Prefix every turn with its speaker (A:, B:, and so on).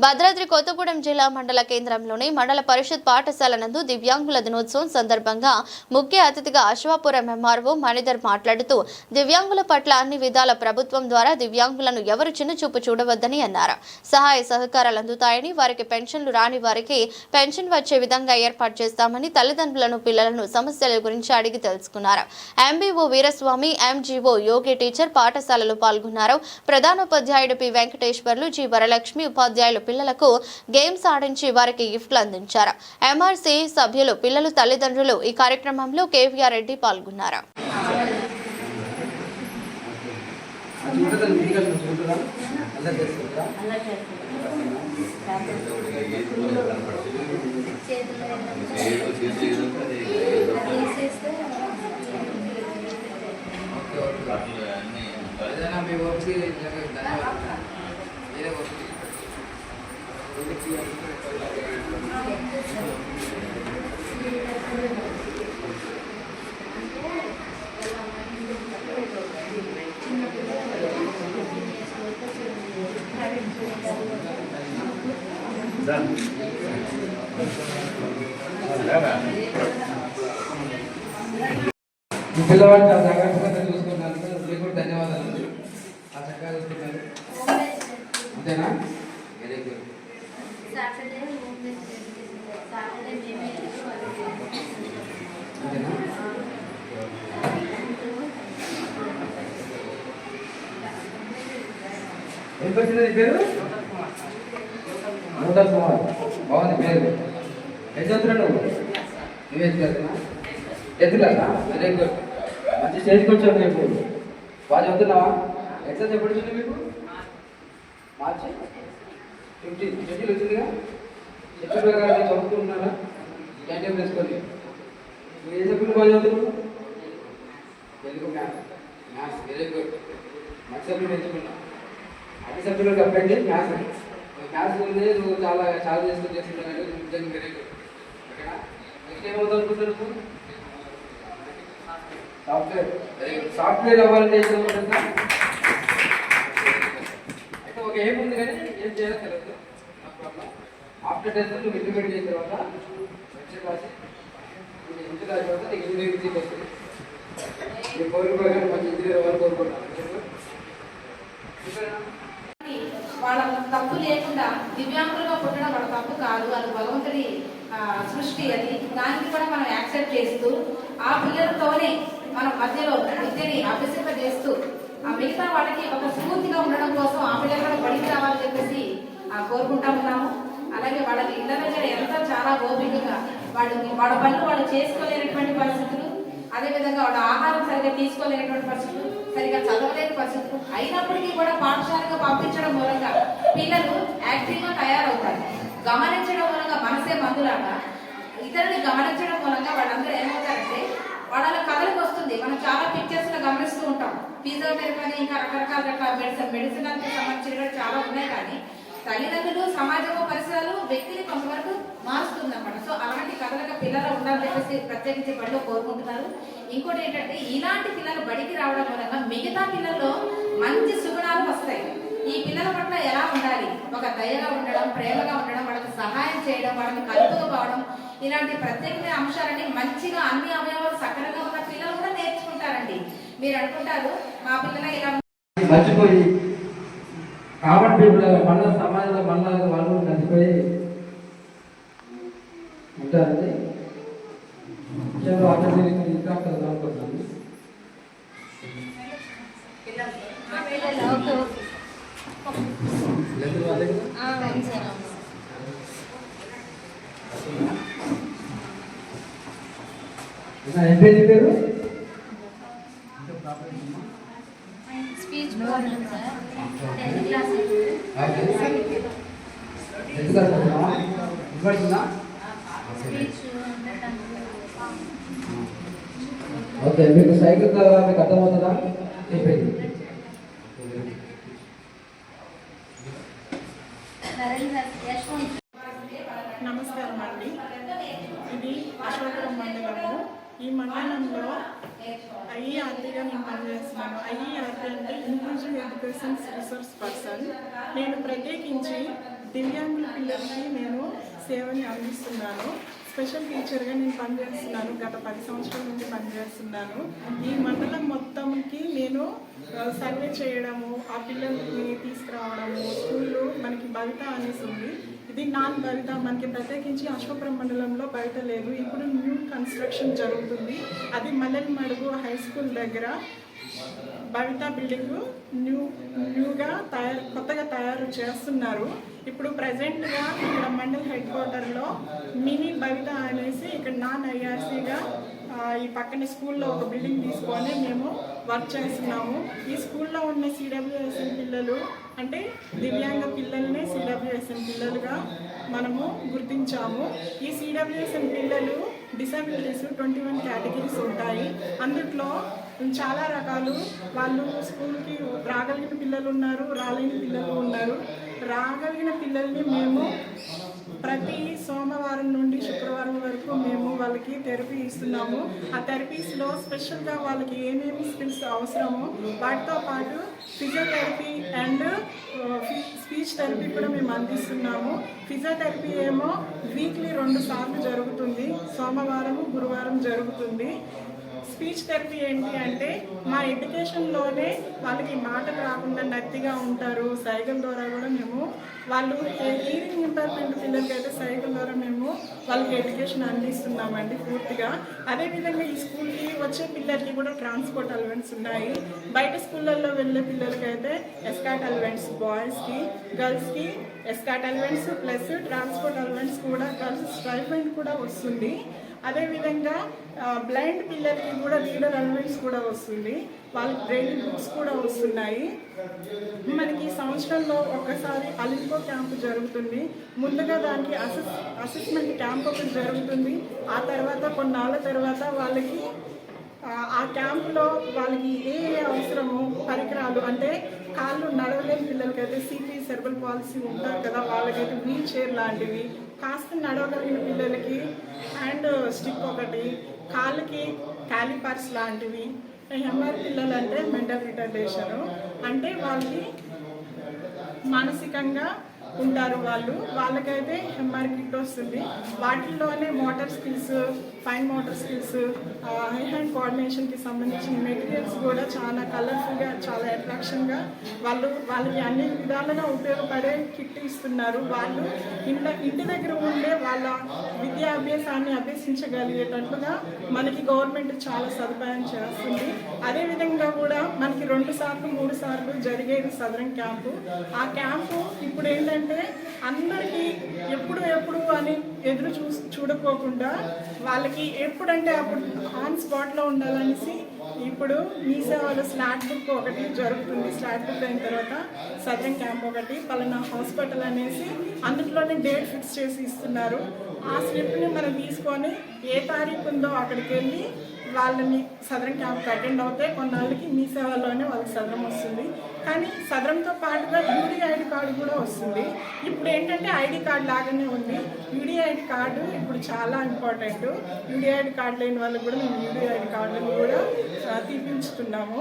A: భద్రాద్రి కొత్తగూడెం జిల్లా మండల కేంద్రంలోని మండల పరిషత్ పాఠశాల నందు దివ్యాంగుల దినోత్సవం సందర్భంగా ముఖ్య అతిథిగా అశ్వాపురం ఎంఆర్ఓ మణిధర్ మాట్లాడుతూ దివ్యాంగుల పట్ల అన్ని విధాల ప్రభుత్వం ద్వారా దివ్యాంగులను ఎవరు చిన్నచూపు చూడవద్దని అన్నారు. సహాయ సహకారాలు అందుతాయని, వారికి పెన్షన్లు రాని వారికి పెన్షన్ వచ్చే విధంగా ఏర్పాటు చేస్తామని తల్లిదండ్రులను పిల్లలను సమస్యల గురించి అడిగి తెలుసుకున్నారు. ఎంబీఓ వీరస్వామి, ఎంజీఓ యోగి టీచర్ పాఠశాలలో పాల్గొన్నారు. ప్రధానోపాధ్యాయుడు పి వెంకటేశ్వర్లు, జి వరలక్ష్మి ఉపాధ్యాయులు పిల్లలకు గేమ్స్ ఆడించి వారికి గిఫ్ట్లు అందించారు. ఎంఆర్సీ సభ్యులు, పిల్లలు, తల్లిదండ్రులు ఈ కార్యక్రమంలో కేవీఆర్ రెడ్డి పాల్గొన్నారు.
B: పిల్లవాడు చాలా జాగ్రత్తగా చూసుకున్నందుకు మీకు కూడా ధన్యవాదాలు. ఆ చక్కగా చూసుకున్నారు, అంతేనా? Very good. ఏం వచ్చింది పేరు? మోటార్ కుమార్. బాగుంది పేరు. ఏం చదువుతున్నావు నువ్వు? నువ్వేం చదువుతున్నా? ఎదుగులాగా? Very good. మంచి స్టేజ్కి వచ్చావు. మీకు బాగా చదువుతున్నావా? ఎగ్జామ్స్ ఎప్పుడు వచ్చింది మీకు? మార్చి 15 వచ్చిందిగా. సెప్టెంబర్ గారు చదువుతూ ఉన్నారా? క్యాంటీన్ వేసుకొని మీరు ఏ సబ్జెక్ట్ బాగా చదువుతున్నావు? తెలుగు, మ్యాథ్స్. Very good. మంచి సబ్జెక్ట్ నేర్చుకున్నా. అన్ని సబ్జెక్టులు కంపేర్ చేసి మ్యాథ్స్ ఉంది. నువ్వు చాలా చేస్తున్నావు. నిజంగా వెరీ గుడ్. ఓకేనా? నెక్స్ట్ ఏమవుతావు అనుకుంటున్నావు? సాఫ్ట్వేర్. Very good. సాఫ్ట్వేర్ అవ్వాలంటే ఏం చదువుతుందా? అయితే ఒక ఏముంది కానీ ఏం చేయాలో తెలియదు. ఆఫ్టర్ టెస్ట్ నువ్వు ఇంటిమేట్ చేసిన తర్వాత మంచి రాసి ఇంటి రాసిన తర్వాత నీకు ఇంజనీరింగ్ సీట్ వస్తుంది. నీ కోరుకోగానే మంచి ఇంజనీర్ అవ్వాలని కోరుకుంటాను.
C: వాళ్ళ తప్పు లేకుండా దివ్యాంగులుగా పుట్టడం వాళ్ళ తప్పు కాదు, అది భగవంతుడి సృష్టి. అది దానికి కూడా మనం యాక్సెప్ట్ చేస్తూ ఆ పిల్లలతోనే మన మధ్యలో విద్యని అభ్యసింపజేస్తూ ఆ మిగతా వాళ్ళకి ఒక స్ఫూర్తిగా ఉండడం కోసం ఆ పిల్లలు కూడా బడికి రావాలని చెప్పేసి కోరుకుంటా ఉన్నాము. అలాగే వాళ్ళకి ఇళ్ళ దగ్గర ఎంత చాలా ఓపికగా వాళ్ళ పనులు వాళ్ళు చేసుకోలేనటువంటి పరిస్థితులు, అదేవిధంగా వాళ్ళ ఆహారం సరిగ్గా తీసుకోలేనటువంటి పరిస్థితులు, సరిగ్గా చదవలేని పరిస్థితులు అయినప్పటికీ కూడా పాఠశాలకు పంపించడం మూలంగా పిల్లలు యాక్టివ్గా తయారవుతారు. గమనించడం మూలంగా మనసే మందులాగా ఇతరుని గమనించడం మూలంగా వాళ్ళందరూ ఏమవుతారంటే వాళ్ళ కథలకు వస్తుంది. మనం చాలా పిక్చర్స్ లో గమనిస్తూ ఉంటాం. ఫిజియోథెరపీ అని ఇంకా రకరకాల మెడిసిన్ అంతా సంబంధించినవి చాలా ఉన్నాయి. కానీ తల్లిదండ్రులు, సమాజము, పరిసరాలు వ్యక్తిని కొంతవరకు మారుస్తుంది అన్నమాట. సో అలాంటి కథలుగా పిల్లలు ఉండాలని చెప్పేసి ప్రత్యేకించి బడిలో కోరుకుంటున్నారు. ఇంకోటి ఏంటంటే ఇలాంటి పిల్లలు బడికి రావడం మూలంగా మిగతా పిల్లల్లో మంచి సుగుణాలు వస్తాయి. ఈ పిల్లల పట్ల ఎలా ఉండాలి, ఒక దయగా ఉండడం, ప్రేమగా ఉండడం, వాళ్ళకి సహాయం చేయడం, వాళ్ళకి కలుపుగా పోవడం, ఇలాంటి ప్రత్యేకమైన అంశాలని మంచిగా అన్ని అవయవాలు సక్రమంగా ఉన్న పిల్లలు కూడా నేర్చుకుంటారండి. మీరు అనుకుంటారు మా పిల్లలు ఇలా
B: మర్చిపోయి కామన్ పీపుల్ మన సమాజంలో మన వాళ్ళు కలిసిపోయి ఉంటారండి. ఇంకా అనుకుంటున్నాను. ఎంపీ పేరు ఓకే. మీకు సైకిల్ ద్వారా మీకు అర్థమవుతుందా? చెప్పండి.
D: నమస్కారం అండి. ఇది అశ్వాపురం మండలము. ఈ మండలంలో ఐఈఆర్టీగా నేను పనిచేస్తున్నాను. ఐఈఆర్టీ అంటే ఇంక్లూజివ్ ఎడ్యుకేషన్ రిసోర్స్ పర్సన్. నేను ప్రత్యేకించి దివ్యాంగుల పిల్లలకి నేను సేవని అందిస్తున్నాను. స్పెషల్ టీచర్గా నేను పనిచేస్తున్నాను. గత 10 సంవత్సరాల నుండి పనిచేస్తున్నాను. ఈ మండలం మొత్తంకి నేను సర్వే చేయడము, ఆ పిల్లల్ని తీసుకురావడము. స్కూల్లో మనకి భవిత అనేసి ఉంది. ఇది నాన్ భవిత, మనకి ప్రత్యేకించి అశ్వపురం మండలంలో భవిత లేదు. ఇప్పుడు న్యూ కన్స్ట్రక్షన్ జరుగుతుంది. అది మల్లెలమడుగు హై స్కూల్ దగ్గర భవిత బిల్డింగ్ న్యూగా కొత్తగా తయారు చేస్తున్నారు. ఇప్పుడు ప్రజెంట్గా ఇక్కడ మండల్ హెడ్ క్వార్టర్లో మినీ భవిత అనేసి ఇక్కడ నాన్ ఐఆర్సీగా ఈ పక్కన స్కూల్లో ఒక బిల్డింగ్ తీసుకొని మేము వర్క్ చేస్తున్నాము. ఈ స్కూల్లో ఉన్న సిడబ్ల్యూఎస్ఎన్ పిల్లలు అంటే దివ్యాంగ పిల్లల్ని సిడబ్ల్యూఎస్ఎన్ పిల్లలుగా మనము గుర్తించాము. ఈ సిడబ్ల్యూఎస్ఎన్ పిల్లలు డిసబిలిటీస్ 21 కేటగిరీస్ ఉంటాయి. అందుట్లో చాలా రకాలు. వాళ్ళు స్కూల్కి రాగలిగిన పిల్లలు ఉన్నారు, రాలేని పిల్లలు ఉన్నారు. రాగలిగిన పిల్లల్ని మేము ప్రతి సోమవారం నుండి శుక్రవారం వరకు మేము వాళ్ళకి థెరపీ ఇస్తున్నాము. ఆ థెరపీస్లో స్పెషల్గా వాళ్ళకి ఏమేమి స్కిల్స్ అవసరమో వాటితో పాటు ఫిజియోథెరపీ అండ్ స్పీచ్ థెరపీ కూడా మేము అందిస్తున్నాము. ఫిజియోథెరపీ ఏమో వీక్లీ 2 సార్లు జరుగుతుంది. సోమవారం, గురువారం జరుగుతుంది. స్పీచ్ థెరపీ ఏంటి అంటే మా ఎడ్యుకేషన్లోనే వాళ్ళకి మాటలు రాకుండా నత్తిగా ఉంటారు. సైగల ద్వారా కూడా మేము వాళ్ళు హీరింగ్ ఇంపైర్మెంట్ పిల్లలకి అయితే సైగల ద్వారా మేము వాళ్ళకి ఎడ్యుకేషన్ అందిస్తున్నామండి పూర్తిగా. అదేవిధంగా ఈ స్కూల్కి వచ్చే పిల్లలకి కూడా ట్రాన్స్పోర్ట్ అలవెన్స్ ఉన్నాయి. బయట స్కూళ్ళల్లో వెళ్ళే పిల్లలకి అయితే ఎస్కాట్ అలవెన్స్, బాయ్స్కి గర్ల్స్కి escort allowance plus transport allowance కూడా గర్ల్స్ స్టైఫండ్ కూడా వస్తుంది. అదేవిధంగా బ్లైండ్ పిల్లలకి కూడా రీడర్ అలవెన్స్ కూడా వస్తుంది. వాళ్ళకి బ్రెయిన్ బుక్స్ కూడా వస్తున్నాయి. మనకి సంవత్సరంలో ఒకసారి అలింకో క్యాంపు జరుగుతుంది. ముందుగా దానికి అసెస్మెంట్ క్యాంప్ ఒకటి జరుగుతుంది. ఆ తర్వాత కొన్నాళ్ళ తర్వాత వాళ్ళకి ఆ క్యాంపులో వాళ్ళకి ఏ అవసరమో పరికరాలు అంటే కాళ్ళు నడవలేని పిల్లలకైతే సిపి సెర్బల్ పాలసీ ఉంటారు కదా, వాళ్ళకైతే వీల్ చైర్ లాంటివి, కాస్త నడవగలిగిన పిల్లలకి హ్యాండ్ స్టిక్ ఒకటి, కాళ్ళకి క్యాలిపర్స్ లాంటివి. ఎంఆర్ పిల్లలు అంటే మెంటల్ రిటర్డేషన్ అంటే వాళ్ళకి మానసికంగా ఉంటారు. వాళ్ళకైతే ఎంఆర్ కిట్ వస్తుంది. వాటిల్లోనే motor skills, fine motor skills, eye hand కోఆర్డినేషన్కి సంబంధించిన మెటీరియల్స్ కూడా చాలా కలర్ఫుల్గా, చాలా అట్రాక్షన్గా వాళ్ళకి అన్ని విధాలుగా ఉపయోగపడే కిట్ ఇస్తున్నారు. వాళ్ళు ఇంటి దగ్గర ఉండే వాళ్ళ విద్యాభ్యాసాన్ని అభ్యసించగలిగేటట్లుగా మనకి గవర్నమెంట్ చాలా సదుపాయం చేస్తుంది. అదేవిధంగా కూడా మనకి 2 సార్లు 3 సార్లు జరిగేది సదరం క్యాంపు. ఆ క్యాంపు ఇప్పుడు ఏంటంటే అందరికీ ఎప్పుడు అని ఎదురు చూడకోకుండా వాళ్ళకి ఎప్పుడంటే అప్పుడు ఆన్ స్పాట్లో ఉండాలనేసి ఇప్పుడు మీ సేవలో స్లాట్ బుక్ ఒకటి జరుగుతుంది. స్లాట్ బుక్ అయిన తర్వాత సదరం క్యాంప్ ఒకటి పలానా హాస్పిటల్ అనేసి అందులోనే డేట్ ఫిక్స్ చేసి ఇస్తున్నారు. ఆ స్లిప్ని మనం తీసుకొని ఏ తారీఖు ఉందో అక్కడికి వెళ్ళి వాళ్ళని సదరం క్యాంప్కి అటెండ్ అవుతే కొన్నాళ్ళకి మీ సేవలోనే వాళ్ళకి సదరం వస్తుంది. కానీ సదరంతో పాటుగా యూడిఐడి కార్డు కూడా వస్తుంది. ఇప్పుడు ఏంటంటే ఐడి కార్డు లాగానే ఉంది. యూడిఐడి కార్డు ఇప్పుడు చాలా ఇంపార్టెంట్. యూడిఐడి కార్డు లేని వాళ్ళకి కూడా మేము యూడిఐడి కార్డుని కూడా తీపించుతున్నాము.